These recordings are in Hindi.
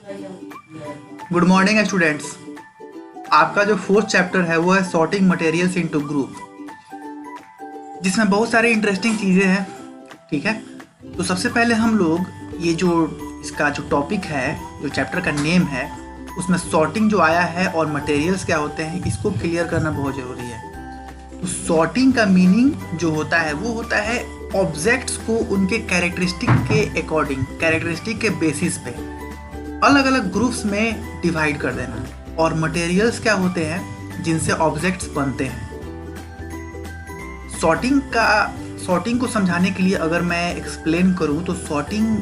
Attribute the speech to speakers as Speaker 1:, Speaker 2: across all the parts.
Speaker 1: Good morning students. आपका जो फोर्थ चैप्टर है वो है सॉर्टिंग मटेरियल्स इनटू ग्रुप, जिसमें बहुत सारी इंटरेस्टिंग चीज़ें हैं। ठीक है, तो सबसे पहले हम लोग ये जो इसका जो टॉपिक है, जो चैप्टर का नेम है, उसमें सॉर्टिंग जो आया है और मटेरियल्स क्या होते हैं इसको क्लियर करना बहुत ज़रूरी है। तो सॉर्टिंग का मीनिंग जो होता है वो होता है ऑब्जेक्ट्स को उनके कैरेक्टरिस्टिक के अकॉर्डिंग, कैरेक्टरिस्टिक के बेसिस पे अलग अलग ग्रुप्स में डिवाइड कर देना। और मटेरियल्स क्या होते हैं जिनसे ऑब्जेक्ट्स बनते हैं। सॉर्टिंग को समझाने के लिए अगर मैं एक्सप्लेन करूं तो सॉर्टिंग,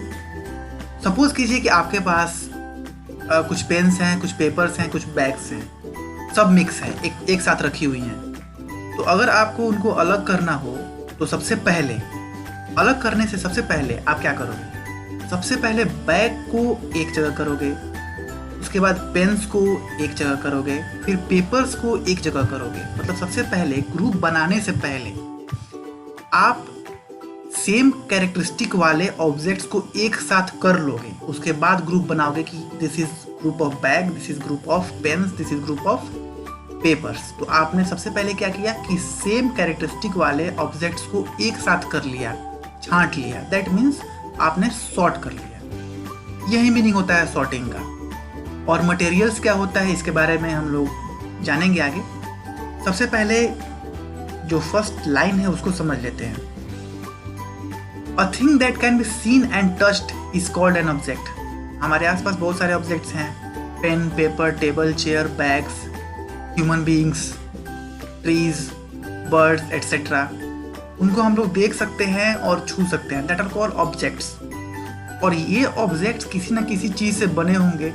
Speaker 1: सपोज कीजिए कि आपके पास कुछ पेन्स हैं, कुछ पेपर्स हैं, कुछ बैग्स हैं, सब मिक्स है, एक साथ रखी हुई हैं। तो अगर आपको उनको अलग करना हो तो सबसे पहले अलग करने से सबसे पहले आप क्या करोगे? सबसे पहले बैग को एक जगह करोगे, उसके बाद पेन्स को एक जगह करोगे, फिर पेपर्स को एक जगह करोगे। मतलब सबसे पहले ग्रुप बनाने से पहले आप सेम कैरेक्टरिस्टिक वाले ऑब्जेक्ट्स को एक साथ कर लोगे, उसके बाद ग्रुप बनाओगे कि this is group of bag, this is group of pens, this is group of papers. तो आपने सबसे पहले क्या किया कि सेम कैरेक्टरिस्टिक वाले ऑब्जेक्ट्स को एक साथ कर लिया, छांट लिया। दैट मीन्स आपने सॉर्ट कर लिया। यही मीनिंग होता है सॉर्टिंग का। और मटेरियल्स क्या होता है इसके बारे में हम लोग जानेंगे आगे। सबसे पहले जो फर्स्ट लाइन है उसको समझ लेते हैं। A thing that can be seen and touched is called an object. हमारे आसपास बहुत सारे ऑब्जेक्ट्स हैं, pen, paper, table, chair, bags, human beings, trees, birds etcetera. उनको हम लोग देख सकते हैं और छू सकते हैं। That are called objects. और ये ऑब्जेक्ट्स किसी ना किसी चीज़ से बने होंगे,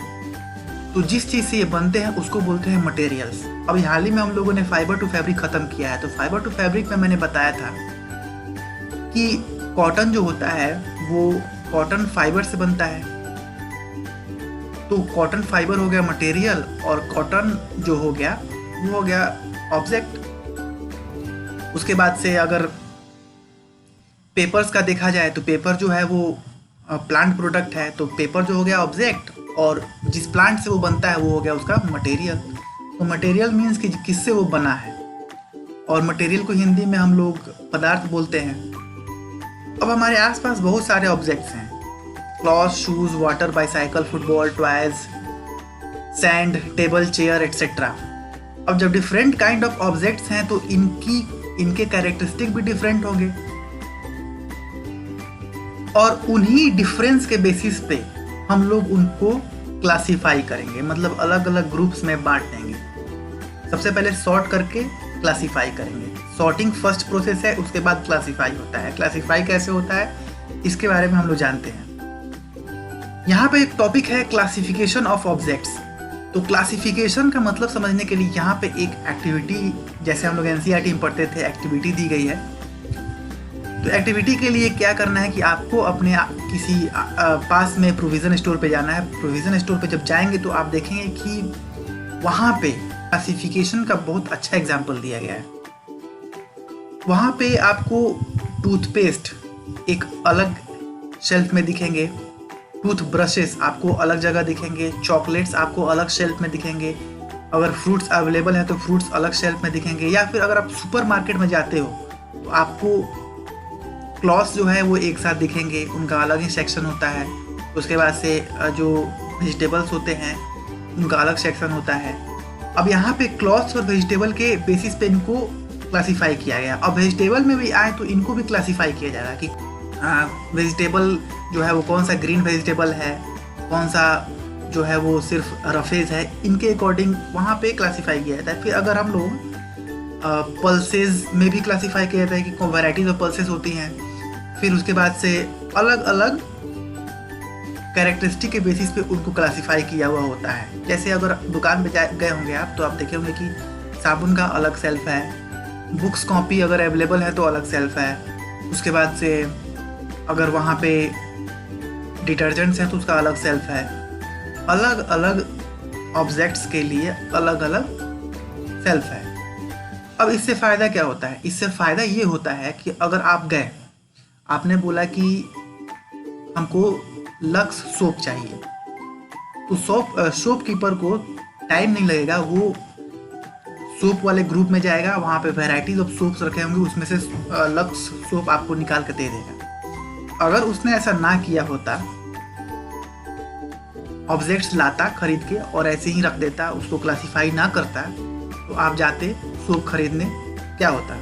Speaker 1: तो जिस चीज़ से ये बनते हैं उसको बोलते हैं मटेरियल्स। अभी हाल ही में हम लोगों ने फाइबर टू फैब्रिक ख़त्म किया है। तो फाइबर टू फैब्रिक में मैंने बताया था कि कॉटन जो होता है वो कॉटन फाइबर से बनता है। तो कॉटन फाइबर हो गया मटेरियल और कॉटन जो हो गया वो हो गया ऑब्जेक्ट। उसके बाद से अगर पेपर्स का देखा जाए तो पेपर जो है वो प्लांट प्रोडक्ट है, तो पेपर जो हो गया ऑब्जेक्ट, और जिस प्लांट से वो बनता है वो हो गया उसका मटेरियल। तो मटेरियल मीन्स कि किससे वो बना है। और मटेरियल को हिंदी में हम लोग पदार्थ बोलते हैं। अब हमारे आसपास बहुत सारे ऑब्जेक्ट्स हैं, cloth, shoes, water, bicycle, football, toys, sand, table, chair etcetera. अब जब डिफरेंट काइंड ऑफ ऑब्जेक्ट्स हैं तो इनके कैरेक्टरिस्टिक भी डिफरेंट होंगे और उन्हीं डिफरेंस के बेसिस पे हम लोग उनको क्लासिफाई करेंगे, मतलब अलग अलग ग्रुप्स में बांट देंगे। सबसे पहले सॉर्ट करके क्लासिफाई करेंगे। सॉर्टिंग फर्स्ट प्रोसेस है, उसके बाद क्लासिफाई होता है। क्लासिफाई कैसे होता है इसके बारे में हम लोग जानते हैं। यहाँ पे एक टॉपिक है क्लासिफिकेशन ऑफ ऑब्जेक्ट्स। तो क्लासिफिकेशन का मतलब समझने के लिए यहाँ पे एक एक्टिविटी, जैसे हम लोग एनसीईआरटी में पढ़ते थे, एक्टिविटी दी गई है। तो एक्टिविटी के लिए क्या करना है कि आपको अपने किसी पास में प्रोविज़न स्टोर पे जाना है। प्रोविज़न स्टोर पे जब जाएंगे तो आप देखेंगे कि वहाँ पे क्लासिफिकेशन का बहुत अच्छा एग्जाम्पल दिया गया है। वहाँ पे आपको टूथपेस्ट एक अलग शेल्फ में दिखेंगे, टूथ ब्रशेस आपको अलग जगह दिखेंगे, चॉकलेट्स आपको अलग शेल्फ में दिखेंगे, अगर फ्रूट्स अवेलेबल है तो फ्रूट्स अलग शेल्फ में दिखेंगे। या फिर अगर आप सुपर मार्केट में जाते हो तो आपको क्लॉथ्स जो है वो एक साथ दिखेंगे, उनका अलग ही सेक्शन होता है। उसके बाद से जो वेजिटेबल्स होते हैं उनका अलग सेक्शन होता है। अब यहाँ पे क्लॉथ्स और वेजिटेबल के बेसिस पे इनको क्लासीफाई किया गया। अब वेजिटेबल में भी आए तो इनको भी क्लासीफाई किया जाएगा कि वेजिटेबल जो है वो कौन सा ग्रीन वेजिटेबल है, कौन सा जो है वो सिर्फ रफेज है, इनके अकॉर्डिंग वहाँ पे क्लासीफाई किया जाता है। फिर अगर हम लोग पल्सेस में भी क्लासीफाई किया जाता है कि वैराइटीज ऑफ पल्सेस होती हैं। फिर उसके बाद से अलग अलग कैरेक्टरिस्टिक के बेसिस पे उनको क्लासीफाई किया हुआ होता है। जैसे अगर दुकान पे गए होंगे आप तो आप देखे होंगे कि साबुन का अलग सेल्फ है, बुक्स कॉपी अगर अवेलेबल है तो अलग सेल्फ है। उसके बाद से अगर वहाँ पे डिटर्जेंट्स हैं तो उसका अलग सेल्फ है। अलग अलग ऑब्जेक्ट्स के लिए अलग अलग सेल्फ है। अब इससे फ़ायदा क्या होता है? इससे फ़ायदा ये होता है कि अगर आप गए, आपने बोला कि हमको लक्स सोप चाहिए, तो शॉपकीपर को टाइम नहीं लगेगा, वो सोप वाले ग्रुप में जाएगा, वहाँ पे वैराइटीज ऑफ सोप्स रखे होंगे, उसमें से लक्स सोप आपको निकाल कर दे देगा। अगर उसने ऐसा ना किया होता, ऑब्जेक्ट्स लाता खरीद के और ऐसे ही रख देता, उसको क्लासिफाई ना करता, तो आप जाते सोप खरीदने, क्या होता?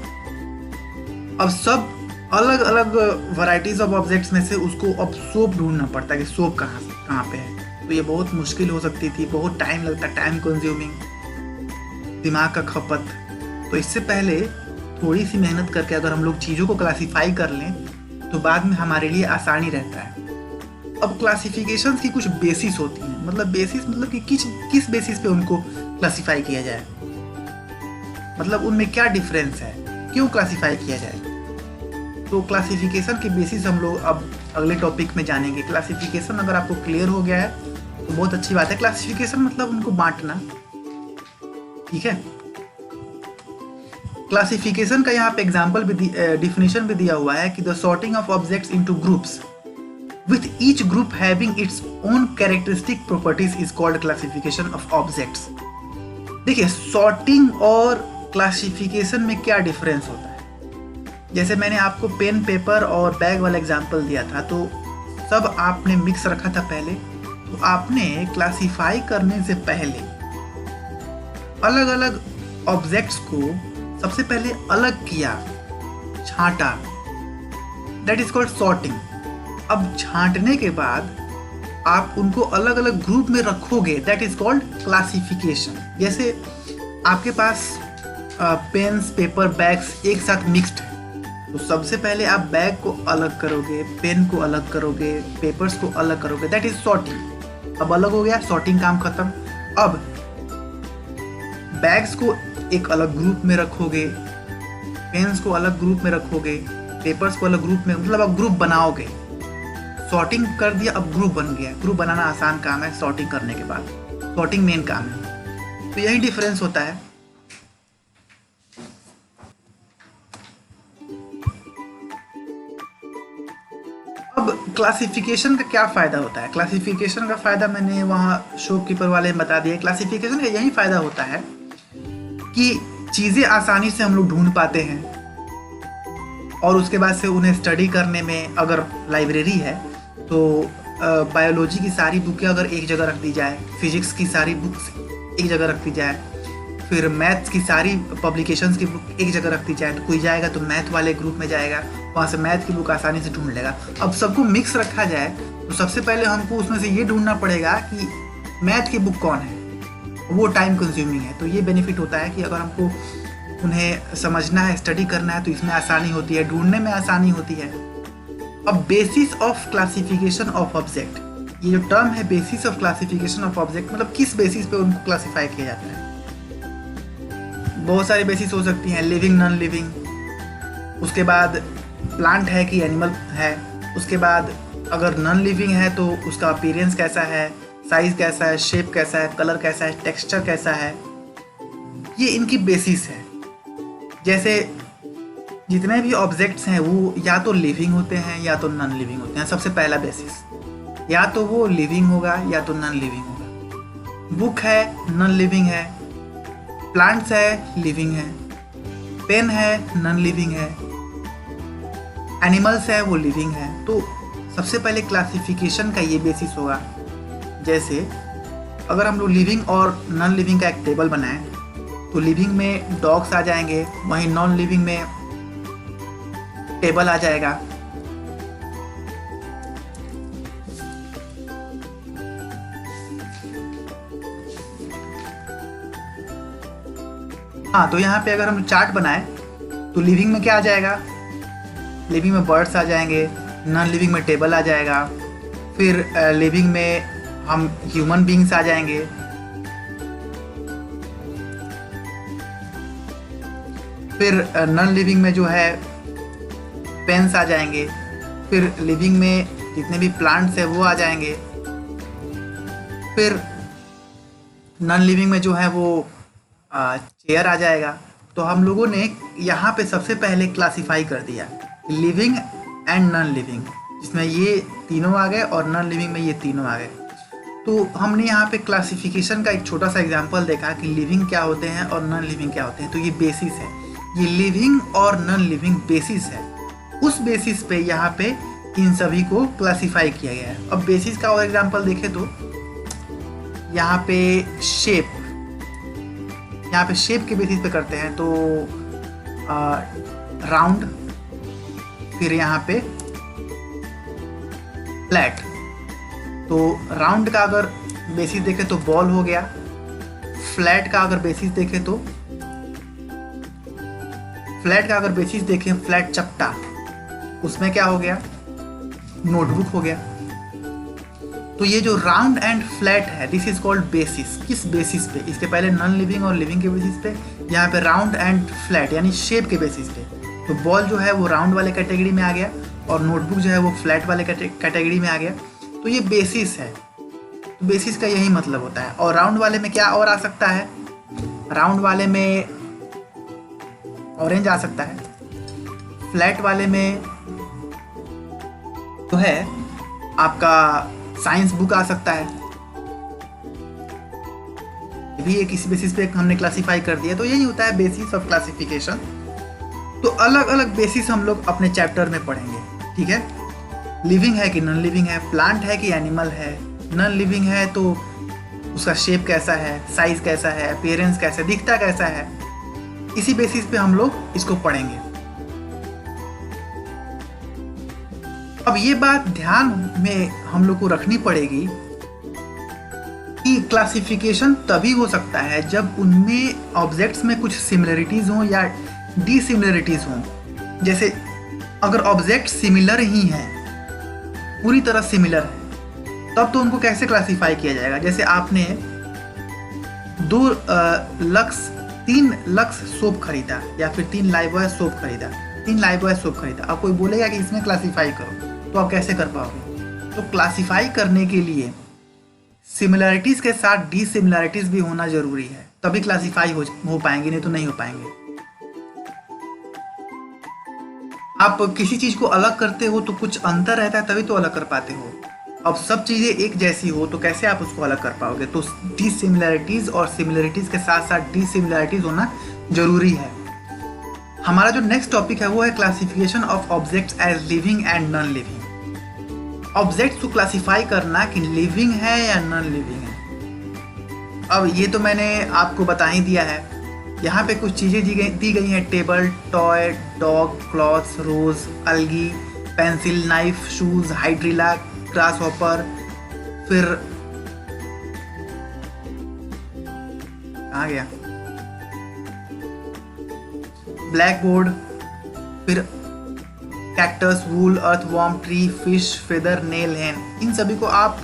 Speaker 1: अब सब अलग अलग वैराइटीज ऑफ ऑब्जेक्ट्स में से उसको अब सोप ढूंढना पड़ता है कि सोप कहाँ पे है। तो ये बहुत मुश्किल हो सकती थी, बहुत टाइम लगता, टाइम कंज्यूमिंग, दिमाग का खपत। तो इससे पहले थोड़ी सी मेहनत करके अगर हम लोग चीज़ों को क्लासिफाई कर लें तो बाद में हमारे लिए आसानी रहता है। अब क्लासिफिकेशन की कुछ बेसिस होती हैं, मतलब बेसिस मतलब कि किस बेसिस पे उनको क्लासिफाई किया जाए, मतलब उनमें क्या डिफरेंस है, क्यों क्लासिफाई किया जाए। तो क्लासिफिकेशन के बेसिस हम लोग अब अगले टॉपिक में जानेंगे। क्लासिफिकेशन अगर आपको क्लियर हो गया है तो बहुत अच्छी बात है। क्लासिफिकेशन मतलब उनको बांटना, ठीक है। क्लासिफिकेशन का यहाँ पे एग्जाम्पल भी डिफिनेशन भी दिया हुआ है कि the sorting of objects into groups with each group having its own characteristic properties is called classification of objects। देखिए सॉर्टिंग और क्लासिफिकेशन में क्या डिफरेंस होता है। जैसे मैंने आपको पेन, पेपर और बैग वाला एग्जांपल दिया था, तो सब आपने मिक्स रखा था पहले, तो आपने क्लासिफाई करने से पहले अलग अलग ऑब्जेक्ट्स को सबसे पहले अलग किया, छांटा, दैट इज कॉल्ड सॉर्टिंग। अब छांटने के बाद आप उनको अलग अलग ग्रुप में रखोगे, दैट इज कॉल्ड क्लासिफिकेशन। जैसे आपके पास पेन्स, पेपर, बैग्स एक साथ मिक्स्ड है, तो सबसे पहले आप बैग को अलग करोगे, पेन को अलग करोगे, पेपर्स को अलग करोगे, दैट इज सॉर्टिंग। अब अलग हो गया, सॉर्टिंग काम खत्म। अब बैग्स को एक अलग ग्रुप में रखोगे, पेन्स को अलग ग्रुप में रखोगे, पेपर्स को अलग ग्रुप में, मतलब आप ग्रुप बनाओगे। सॉर्टिंग कर दिया, अब ग्रुप बन गया। ग्रुप बनाना आसान काम है, सॉर्टिंग करने के बाद सॉर्टिंग मेन काम है। तो यही डिफरेंस होता है। अब क्लासिफिकेशन का क्या फ़ायदा होता है? क्लासिफिकेशन का फ़ायदा मैंने वहाँ शॉपकीपर वाले में बता दिया। क्लासिफिकेशन का यही फ़ायदा होता है कि चीज़ें आसानी से हम लोग ढूंढ पाते हैं, और उसके बाद से उन्हें स्टडी करने में, अगर लाइब्रेरी है तो बायोलॉजी की सारी बुकें अगर एक जगह रख दी जाए, फिजिक्स की सारी बुक्स एक जगह रख दी जाए, फिर मैथ्स की सारी पब्लिकेशंस की बुक एक जगह रख दी जाए, तो कोई जाएगा तो मैथ वाले ग्रुप में जाएगा, वहाँ से मैथ की बुक आसानी से ढूंढ लेगा। अब सबको मिक्स रखा जाए तो सबसे पहले हमको उसमें से ये ढूंढना पड़ेगा कि मैथ की बुक कौन है, वो टाइम कंज्यूमिंग है। तो ये बेनिफिट होता है कि अगर हमको उन्हें समझना है, स्टडी करना है, तो इसमें आसानी होती है, ढूंढने में आसानी होती है। अब basis of classification of object, ये जो टर्म है basis of classification of object, मतलब किस बेसिस पे उनको क्लासिफाई किया जाता है। बहुत सारी बेसिस हो सकती हैं, लिविंग, नॉन लिविंग, उसके बाद प्लांट है कि एनिमल है, उसके बाद अगर नॉन लिविंग है तो उसका अपीयरेंस कैसा है, साइज कैसा है, शेप कैसा है, कलर कैसा है, टेक्सचर कैसा है, ये इनकी बेसिस है। जैसे जितने भी ऑब्जेक्ट्स हैं वो या तो लिविंग होते हैं या तो नॉन लिविंग होते हैं। सबसे पहला बेसिस, या तो वो लिविंग होगा या तो नॉन लिविंग होगा। बुक है, नॉन लिविंग है, प्लांट्स है, लिविंग है, पेन है, नॉन लिविंग है, एनिमल्स है, वो लिविंग है। तो सबसे पहले क्लासिफिकेशन का ये बेसिस होगा। जैसे अगर हम लोग लिविंग और नॉन लिविंग का एक टेबल बनाएं तो लिविंग में डॉग्स आ जाएंगे, वहीं नॉन लिविंग में टेबल आ जाएगा। हाँ, तो यहाँ पे अगर हम चार्ट बनाए तो लिविंग में क्या आ जाएगा, लिविंग में बर्ड्स आ जाएंगे, नॉन लिविंग में टेबल आ जाएगा, फिर लिविंग में हम ह्यूमन बीइंग्स आ जाएंगे, फिर नॉन लिविंग में जो है पेन्स आ जाएंगे, फिर लिविंग में जितने भी प्लांट्स हैं वो आ जाएंगे, फिर नॉन लिविंग में जो है वो चेयर आ जाएगा। तो हम लोगों ने यहाँ पे सबसे पहले क्लासिफाई कर दिया लिविंग एंड नॉन लिविंग, जिसमें ये तीनों आ गए और नॉन लिविंग में ये तीनों आ गए। तो हमने यहाँ पे क्लासिफिकेशन का एक छोटा सा एग्जांपल देखा कि लिविंग क्या होते हैं और नॉन लिविंग क्या होते हैं। तो ये बेसिस है, ये लिविंग और नॉन लिविंग बेसिस है। उस बेसिस पे यहाँ पे इन सभी को क्लासिफाई किया गया है। अब बेसिस का और एग्जांपल देखें तो यहाँ पे शेप, यहाँ पे शेप के बेसिस पे करते हैं तो राउंड, फिर यहाँ पे फ्लैट। तो राउंड का अगर बेसिस देखें तो बॉल हो गया, फ्लैट का अगर बेसिस देखें तो फ्लैट चपटा, उसमें क्या हो गया, नोटबुक हो गया। तो ये जो राउंड एंड फ्लैट है दिस इज कॉल्ड बेसिस। किस बेसिस पे? इसके पहले नॉन लिविंग और लिविंग के बेसिस पे, यहाँ पे राउंड एंड फ्लैट यानी शेप के बेसिस पे। तो बॉल जो है वो राउंड वाले कैटेगरी में आ गया और नोटबुक जो है वो फ्लैट वाले कैटेगरी में आ गया। तो ये बेसिस है। तो बेसिस का यही मतलब होता है। और राउंड वाले में क्या और आ सकता है? राउंड वाले में ऑरेंज आ सकता है, फ्लैट वाले में तो है आपका साइंस बुक आ सकता है। ये भी एक इसी बेसिस पे हमने क्लासिफाई कर दिया। तो यही होता है बेसिस ऑफ क्लासिफिकेशन। तो अलग अलग बेसिस हम लोग अपने चैप्टर में पढ़ेंगे, ठीक है। लिविंग है कि नॉन लिविंग है, प्लांट है कि एनिमल है, नॉन लिविंग है तो उसका शेप कैसा है, साइज कैसा है, अपीयरेंस कैसा है, दिखता कैसा है, इसी बेसिस पे हम लोग इसको पढ़ेंगे। अब ये बात ध्यान में हम लोग को रखनी पड़ेगी कि क्लासिफिकेशन तभी हो सकता है जब उनमें ऑब्जेक्ट्स में कुछ सिमिलरिटीज हों या डिसिमिलरिटीज हों। जैसे अगर ऑब्जेक्ट सिमिलर ही हैं, पूरी तरह सिमिलर है, तब तो उनको कैसे क्लासिफाई किया जाएगा। जैसे आपने 3 लक्स सोप खरीदा या फिर 3 लाइफबॉय सोप खरीदा, अब कोई बोलेगा कि इसमें क्लासिफाई करो, तो आप कैसे कर पाओगे? तो क्लासिफाई करने के लिए सिमिलरिटीज के साथ डिसिमिलरिटीज भी होना जरूरी है, तभी क्लासिफाई हो पाएंगे, नहीं तो नहीं हो पाएंगे। आप किसी चीज को अलग करते हो तो कुछ अंतर रहता है, तभी तो अलग कर पाते हो। अब सब चीजें एक जैसी हो तो कैसे आप उसको अलग कर पाओगे? तो डिसिमिलरिटीज और सिमिलरिटीज के साथ साथ डिसिमिलरिटीज होना जरूरी है। हमारा जो नेक्स्ट टॉपिक है वो है classification of objects as living and non living. Objects को क्लासिफाई करना कि लिविंग है या नॉन लिविंग है। अब ये तो मैंने आपको बता ही दिया है। यहाँ पे कुछ चीज़ें दी गई हैं, table, toy, dog, clothes, rose, algae, pencil, knife, shoes, hydrilla, grasshopper, फिर कहाँ गया, ब्लैक बोर्ड, फिर cactus, wool, earthworm, tree, fish, feather, nail, hen. इन सभी को आप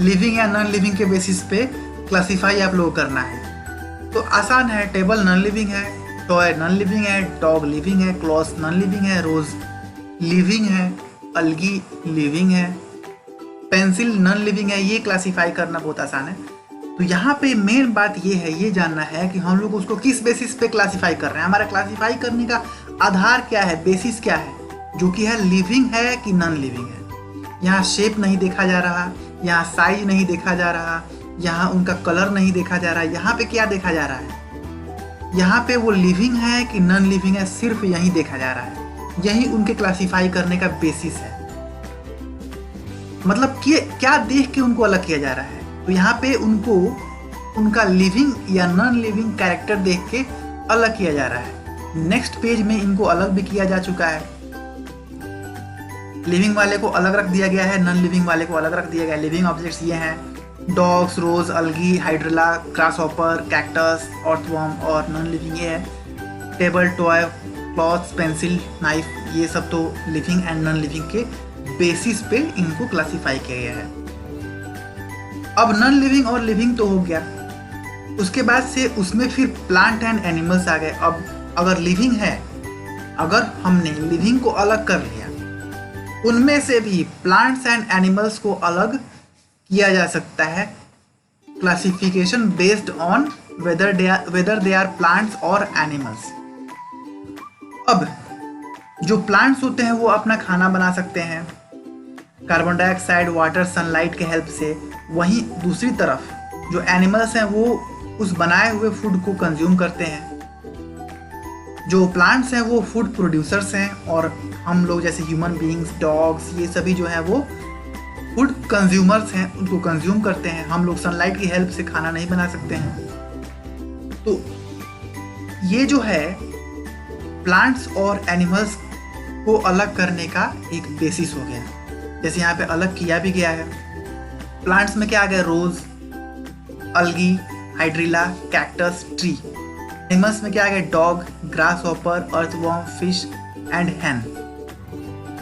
Speaker 1: लिविंग या नॉन लिविंग के बेसिस पे क्लासिफाई आप लोग करना है। तो आसान है। टेबल नॉन लिविंग है, टॉय नॉन लिविंग है, डॉग लिविंग है, क्लॉथ नॉन लिविंग है, रोज लिविंग है, अलगी लिविंग है, पेंसिल नॉन लिविंग है। ये क्लासिफाई करना बहुत आसान है। तो यहाँ पे मेन बात ये है, ये जानना है कि हम लोग उसको किस बेसिस पे क्लासिफाई कर रहे हैं। हमारा क्लासिफाई करने का आधार क्या है, बेसिस क्या है, जो कि है लिविंग है कि नॉन लिविंग है। यहाँ शेप नहीं देखा जा रहा, यहाँ साइज नहीं देखा जा रहा, यहाँ उनका कलर नहीं देखा जा रहा है। यहाँ पे क्या देखा जा रहा है? यहाँ पे वो लिविंग है कि नॉन लिविंग है, सिर्फ यही देखा जा रहा है। यही उनके क्लासिफाई करने का बेसिस है। मतलब कि क्या देख के उनको अलग किया जा रहा है। तो यहाँ पे उनको उनका लिविंग या नॉन लिविंग कैरेक्टर देख के अलग किया जा रहा है। नेक्स्ट पेज में इनको अलग भी किया जा चुका है। लिविंग वाले को अलग रख दिया गया है, नॉन लिविंग वाले को अलग रख दिया गया है। लिविंग ऑब्जेक्ट्स ये हैं, डॉग्स, रोज, algae, hydrilla, grasshopper, cactus, earthworm. और नॉन लिविंग ये है table, toy, clothes, pencil, knife. ये सब तो लिविंग एंड नॉन लिविंग के बेसिस पे इनको क्लासिफाई किया गया है। अब नॉन लिविंग और लिविंग तो हो गया, उसके बाद से उसमें फिर प्लांट एंड एनिमल्स आ गए। अब अगर लिविंग है, अगर हमने लिविंग को अलग कर लिया, उनमें से भी प्लांट्स एंड एनिमल्स को अलग किया जा सकता है। Classification based on whether they are plants और एनिमल्स। अब जो प्लांट्स होते हैं वो अपना खाना बना सकते हैं कार्बन डाइऑक्साइड, वाटर, सनलाइट के हेल्प से। वहीं दूसरी तरफ जो एनिमल्स हैं वो उस बनाए हुए फूड को कंज्यूम करते हैं। जो प्लांट्स हैं वो फूड प्रोड्यूसर्स हैं, और हम लोग जैसे ह्यूमन बीइंग्स, डॉग्स, ये सभी जो हैं वो फूड कंज्यूमर्स हैं, उनको कंज्यूम करते हैं। हम लोग सनलाइट की हेल्प से खाना नहीं बना सकते हैं। तो ये जो है प्लांट्स और एनिमल्स को अलग करने का एक बेसिस हो गया। जैसे यहाँ पे अलग किया भी गया है। प्लांट्स में क्या आ गया? Rose, algae, hydrilla, cactus, tree. Animals में क्या आ गया? Dog, grasshopper, earthworm, fish and hen.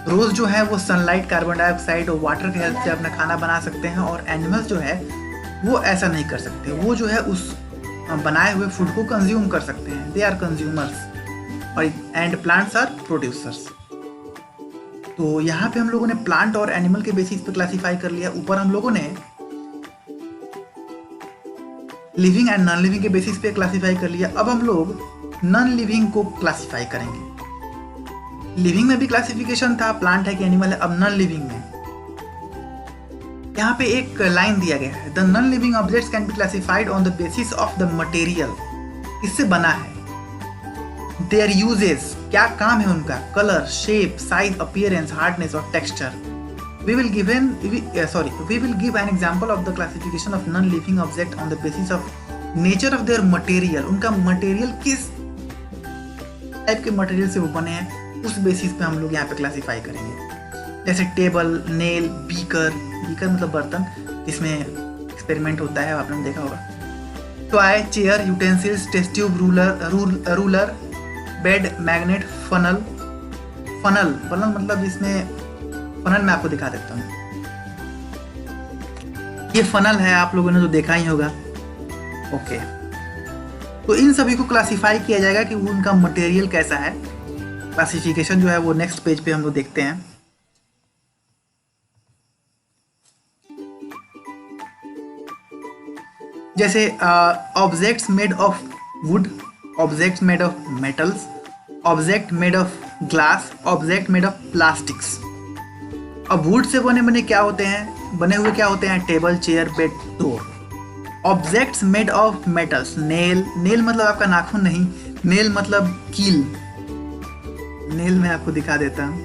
Speaker 1: Rose जो है वो सनलाइट, कार्बन डाइऑक्साइड और वाटर की हेल्प से अपना खाना बना सकते हैं, और एनिमल्स जो है वो ऐसा नहीं कर सकते। वो जो है उस बनाए हुए फूड को कंज्यूम कर सकते हैं। दे आर कंज्यूमर्स और एंड प्लांट्स आर प्रोड्यूसर्स। तो यहाँ पे हम लोगों ने प्लांट और एनिमल के बेसिस पे क्लासिफाई कर लिया। ऊपर हम लोगों ने लिविंग एंड नॉन लिविंग के बेसिस पे क्लासिफाई कर लिया। अब हम लोग नॉन लिविंग को क्लासिफाई करेंगे। लिविंग में भी क्लासिफिकेशन था, प्लांट है कि एनिमल है। अब नॉन लिविंग में यहाँ पे एक लाइन दिया गया है, the non living objects can be classified on the basis of the material. इससे बना है, देयर यूजेस, क्या काम है उनका, colour, shape, size, appearance, hardness और texture. we will give an example of the classification of non-living object on the basis of nature of their material। उनका मटेरियल किस टाइप के मटेरियल से वो बने हैं, उस बेसिस पे हम लोग यहाँ पे क्लासिफाई करेंगे। जैसे टेबल, नेल, बीकर मतलब बर्तन, जिसमें एक्सपेरिमेंट होता है, आपने देखा होगा। Toy, chair, utensils, test tube, ruler, bed, magnet, funnel मतलब जिसमें फनल मैं आपको दिखा देता हूँ। ये फनल है, आप लोगों ने तो देखा ही होगा। ओके, तो इन सभी को क्लासिफाई किया जाएगा कि उनका मटेरियल कैसा है। क्लासिफिकेशन जो है वो नेक्स्ट पेज पे हम लोग देखते हैं। जैसे objects made of would, objects made of metals, object made of glass, object made of plastics. अब वुड से बने क्या होते हैं, बने हुए क्या होते हैं? Table, chair, bed, door. Objects made of metals, nail मतलब आपका नाखून नहीं, नेल मतलब कील। नेल मैं आपको दिखा देता हूं।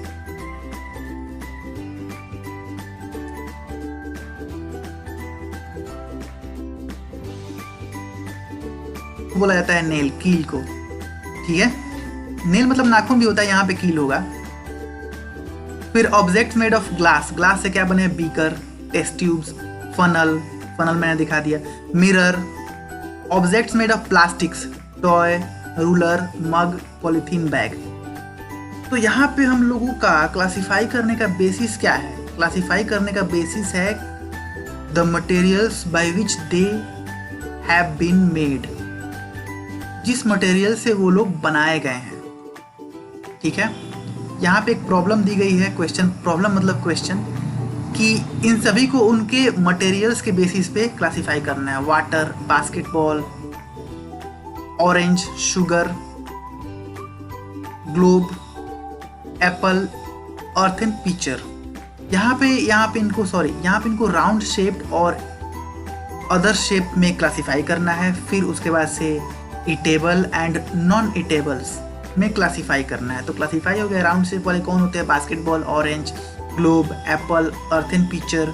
Speaker 1: बोला जाता है नेल, कील को, ठीक है। नेल मतलब नाखून भी होता है, यहाँ पे कील होगा। फिर ऑब्जेक्ट्स मेड ऑफ ग्लास से क्या बने? बीकर, टेस्ट ट्यूब्स, फनल मैंने दिखा दिया, mirror. Objects made of plastics, toy, ruler, mug, polythene bag. तो यहाँ पे हम लोगों का क्लासिफाई करने का बेसिस क्या है? क्लासिफाई करने का बेसिस है the materials by which they have been made, जिस मटेरियल से वो लोग बनाए गए हैं, ठीक है। यहाँ पे एक प्रॉब्लम दी गई है, प्रॉब्लम मतलब क्वेश्चन, कि इन सभी को उनके मटेरियल्स के बेसिस पे क्लासिफाई करना है। Water, basketball, orange, sugar, globe, Apple, earthen, picture. यहाँ पे इनको राउंड शेप्ड और अदर शेप में क्लासिफाई करना है। फिर उसके बाद से ईटेबल एंड नॉन ईटेबल्स में क्लासिफाई करना है। तो क्लासिफाई हो गया। राउंड शेप वाले कौन होते हैं? Basketball, orange, globe, Apple, earthen, picture.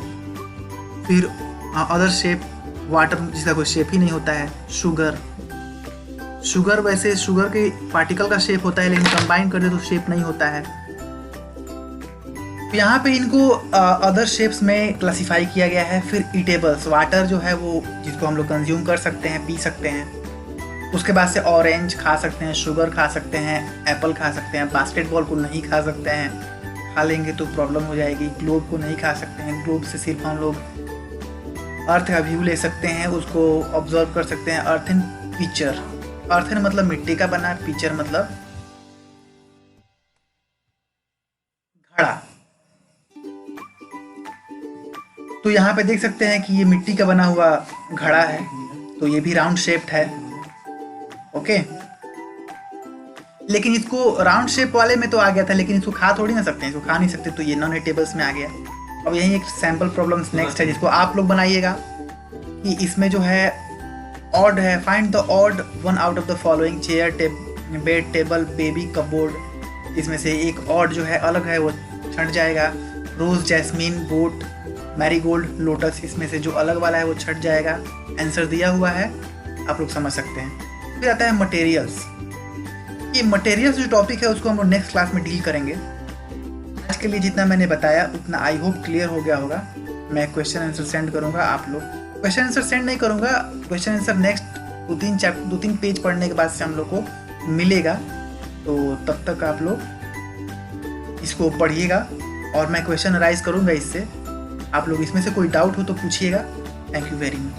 Speaker 1: फिर अदर शेप, वाटर जिसका कोई शेप ही नहीं होता है, शुगर वैसे शुगर के पार्टिकल का शेप होता है, लेकिन कंबाइन कर दे तो शेप नहीं होता है। यहाँ पे इनको अदर शेप्स में क्लासिफाई किया गया है। फिर ईटेबल्स, वाटर जो है वो जिसको हम लोग कंज्यूम कर सकते हैं, पी सकते हैं। उसके बाद से ऑरेंज खा सकते हैं, शुगर खा सकते हैं, एप्पल खा सकते हैं। बास्केटबॉल को नहीं खा सकते हैं, खा लेंगे तो प्रॉब्लम हो जाएगी। ग्लोब को नहीं खा सकते हैं, ग्लोब से सिर्फ हम लोग अर्थ का व्यू ले सकते हैं, उसको ऑब्जर्व कर सकते हैं। अर्थन, पिक्चर, अर्थन मतलब मिट्टी का बना, पिक्चर मतलब घड़ा। तो यहाँ पे देख सकते हैं कि ये मिट्टी का बना हुआ घड़ा है, तो ये भी राउंड शेप्ड है, ओके। लेकिन इसको राउंड शेप वाले में तो आ गया था, लेकिन इसको खा थोड़ी ना सकते हैं, इसको खा नहीं सकते, तो ये नॉन ईटेबल्स में आ गया। अब यही एक सैम्पल प्रॉब्लम्स नेक्स्ट है जिसको आप लोग बनाइएगा कि इसमें जो है ऑड है, find the odd one out of the following chair, bed, table, baby, cupboard. इसमें से एक ऑड जो है अलग है वो छंट जाएगा। रोज, जैस्मीन, बोट, मैरीगोल्ड, लोटस, इसमें से जो अलग वाला है वो छट जाएगा। आंसर दिया हुआ है, आप लोग समझ सकते हैं। फिर आता है मटेरियल्स। ये मटेरियल्स जो टॉपिक है उसको हम लोग नेक्स्ट क्लास में डील करेंगे। आज के लिए जितना मैंने बताया उतना आई होप क्लियर हो गया होगा। मैं क्वेश्चन आंसर सेंड करूँगा, आप लोग क्वेश्चन आंसर सेंड नहीं करूँगा, क्वेश्चन आंसर नेक्स्ट 2-3 पेज पढ़ने के बाद से हम लोग को मिलेगा। तो तब तक आप लोग इसको पढ़िएगा और मैं क्वेश्चन राइज करूँगा इससे। आप लोग इसमें से कोई डाउट हो तो पूछिएगा। Thank you very much.